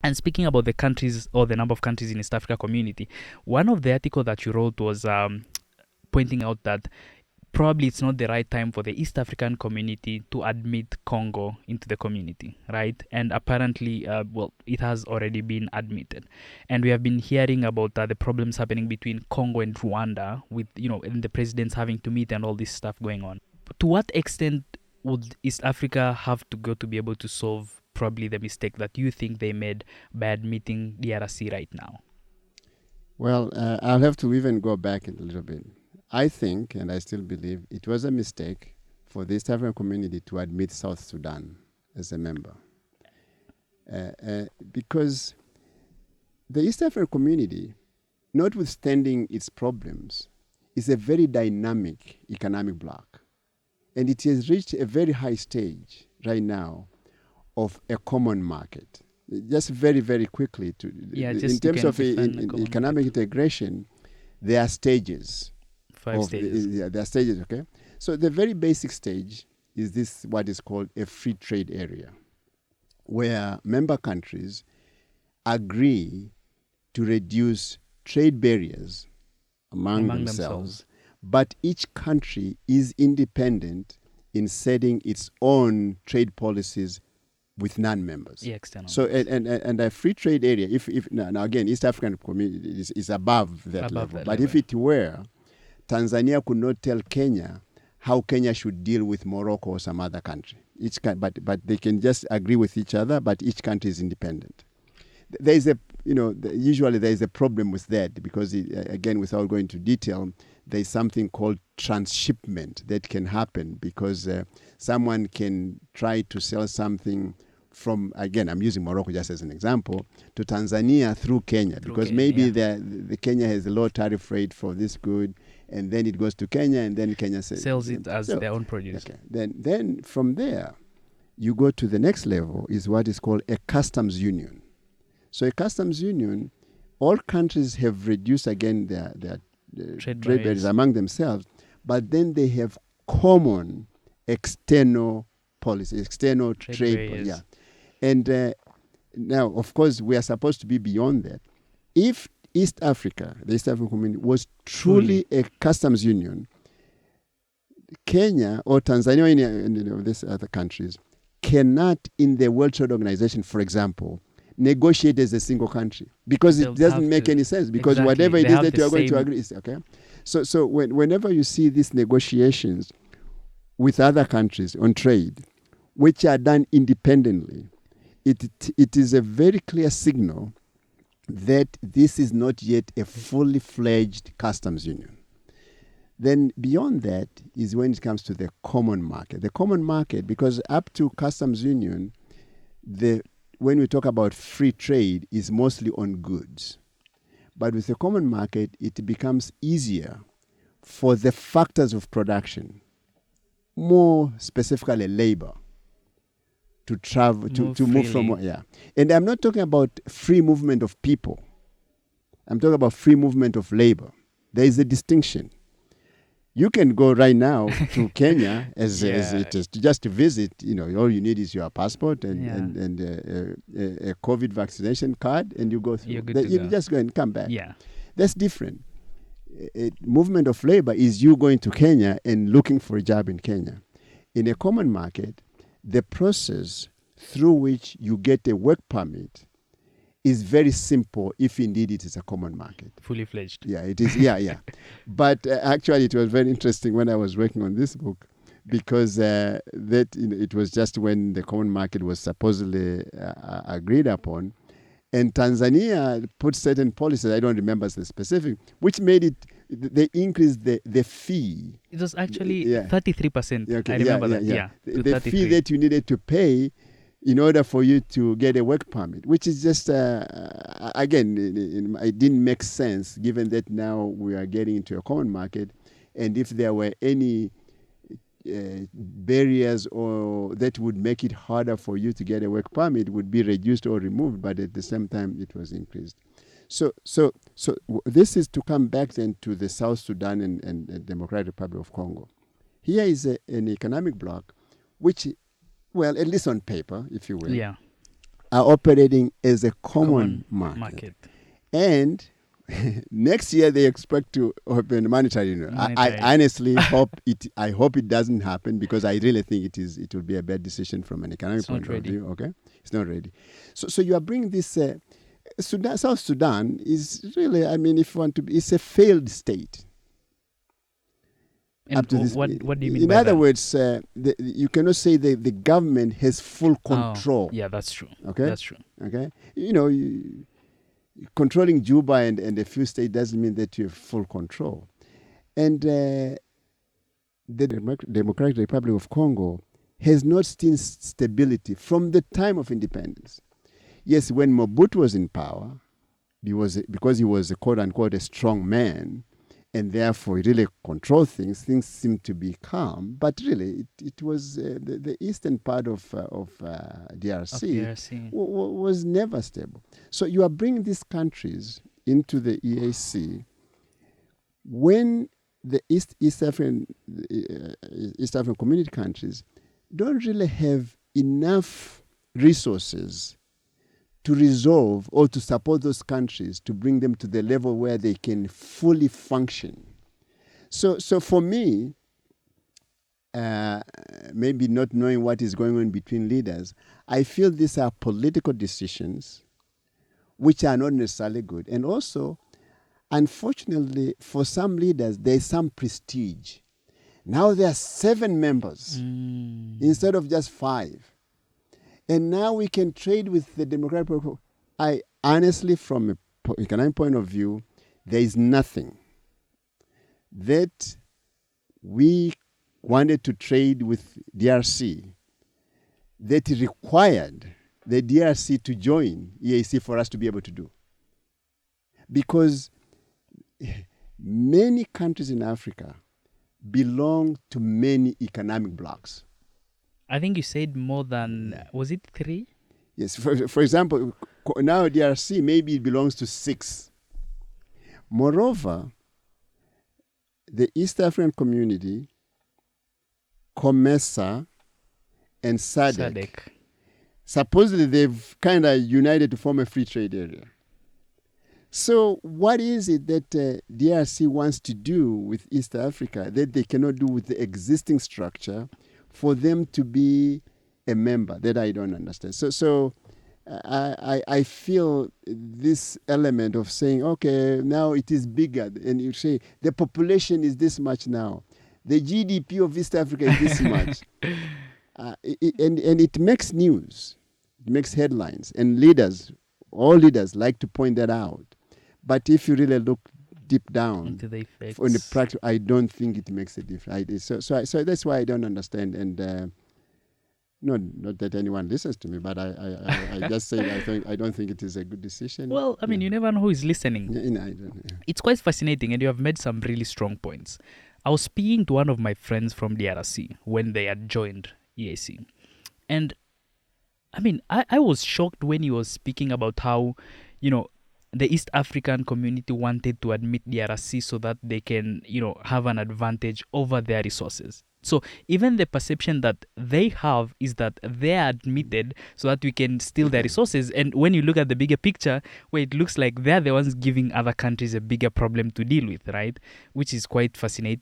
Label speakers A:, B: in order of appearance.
A: And speaking about the countries or the number of countries in East Africa community, one of the article that you wrote was pointing out that probably it's not the right time for the East African community to admit Congo into the community, right? And apparently, it has already been admitted. And we have been hearing about the problems happening between Congo and Rwanda with, and the presidents having to meet and all this stuff going on. To what extent would East Africa have to go to be able to solve probably the mistake that you think they made by admitting DRC right now?
B: Well, I'll have to even go back a little bit. I think, and I still believe, it was a mistake for the East African community to admit South Sudan as a member. Because the East African community, notwithstanding its problems, is a very dynamic economic bloc. And it has reached a very high stage right now of a common market. Just very, very quickly, in terms of economic integration, there are stages.
A: Five stages.
B: There are stages, okay? So the very basic stage is this, what is called a free trade area, where member countries agree to reduce trade barriers among themselves, but each country is independent in setting its own trade policies with non-members.
A: Yeah, external.
B: So and a free trade area, if now again, East African community is above that level. But if it were, Tanzania could not tell Kenya how Kenya should deal with Morocco or some other country. But they can just agree with each other, but each country is independent. There is usually there is a problem with that because, again, without going into detail, there is something called transshipment that can happen because someone can try to sell something from, again, I'm using Morocco just as an example, to Tanzania through Kenya, because maybe the Kenya has a low tariff rate for this good, and then it goes to Kenya, and then Kenya
A: sells it as their own produce.
B: Okay. Then from there, you go to the next level, is what is called a customs union. So a customs union, all countries have reduced, again, their trade barriers among themselves, but then they have common external policy, external trade. Yeah. And now, of course, we are supposed to be beyond that. If East Africa, the East African community, was truly a customs union, Kenya or Tanzania or any of these other countries cannot, in the World Trade Organization, for example, negotiate as a single country, because it doesn't make any sense, because whatever it is that you are going to agree is, okay? So whenever you see these negotiations with other countries on trade, which are done independently, it is a very clear signal that this is not yet a fully fledged customs union. Then beyond that is when it comes to the common market. The common market, because up to customs union, when we talk about free trade, is mostly on goods. But with the common market, it becomes easier for the factors of production, more specifically labor, to travel, to move from, And I'm not talking about free movement of people. I'm talking about free movement of labor. There is a distinction. You can go right now to Kenya as it is, just to visit. All you need is your passport and a COVID vaccination card, and you go through. You just go and come back.
A: Yeah,
B: that's different. Movement of labor is you going to Kenya and looking for a job in Kenya. In a common market, the process through which you get a work permit is very simple, if indeed it is a common market.
A: Fully fledged.
B: Yeah, it is. Yeah. But actually, it was very interesting when I was working on this book, because it was just when the common market was supposedly agreed upon, and Tanzania put certain policies, I don't remember the specific, which made it, they increased the fee.
A: It was actually 33%. Okay. I remember that. Yeah.
B: The fee that you needed to pay in order for you to get a work permit, which is just, again, it didn't make sense, given that now we are getting into a common market, and if there were any barriers or that would make it harder for you to get a work permit, would be reduced or removed, but at the same time it was increased. So this is to come back then to the South Sudan and Democratic Republic of Congo. Here is an economic bloc which, well, at least on paper, if you will, are operating as a common market. And next year they expect to open monetary union. I honestly hope it. I hope it doesn't happen, because I really think it will be a bad decision from an economic point of view. Okay, it's not ready. So you are bringing this. South Sudan is really. I mean, if you want to be, it's a failed state.
A: And up to this, what do you mean?
B: In other words, you cannot say the government has full control.
A: Yeah, that's true.
B: Okay,
A: that's true.
B: Okay, controlling Juba and a few states doesn't mean that you have full control. And the Democratic Republic of Congo has not seen stability from the time of independence. Yes, when Mobutu was in power, because he was a quote-unquote a strong man, and therefore he really controlled things seemed to be calm. But really, it was the eastern part of DRC, was never stable. So you are bringing these countries into the EAC when the East African community countries don't really have enough resources to resolve or to support those countries, to bring them to the level where they can fully function. So for me, maybe not knowing what is going on between leaders, I feel these are political decisions which are not necessarily good. And also, unfortunately, for some leaders, there is some prestige. Now there are 7 members instead of just 5. And now we can trade with the Democratic Republic. I honestly, from an economic point of view, there is nothing that we wanted to trade with DRC that required the DRC to join EAC for us to be able to do. Because many countries in Africa belong to many economic blocs.
A: I think you said more than, was it 3?
B: Yes. For example, now DRC, maybe it belongs to 6. Moreover, the East African Community, COMESA, and SADC, supposedly they've kind of united to form a free trade area. So what is it that DRC wants to do with East Africa that they cannot do with the existing structure for them to be a member? That I don't understand. So I feel this element of saying, okay, now it is bigger, and you say the population is this much now, the GDP of East Africa is this much, and it makes news, it makes headlines, and all leaders like to point that out. But if you really look deep down
A: into the effects,
B: on the practice, I don't think it makes a difference. So that's why I don't understand. And not that anyone listens to me, but I just say I don't think it is a good decision.
A: Well, I mean, you never know who is listening.
B: I don't.
A: It's quite fascinating, and you have made some really strong points. I was speaking to one of my friends from DRC when they had joined EAC, and I mean, I was shocked when he was speaking about how, the East African community wanted to admit DRC so that they can, have an advantage over their resources. So even the perception that they have is that they are admitted so that we can steal their resources. And when you look at the bigger picture, where it looks like they're the ones giving other countries a bigger problem to deal with, right? Which is quite fascinating.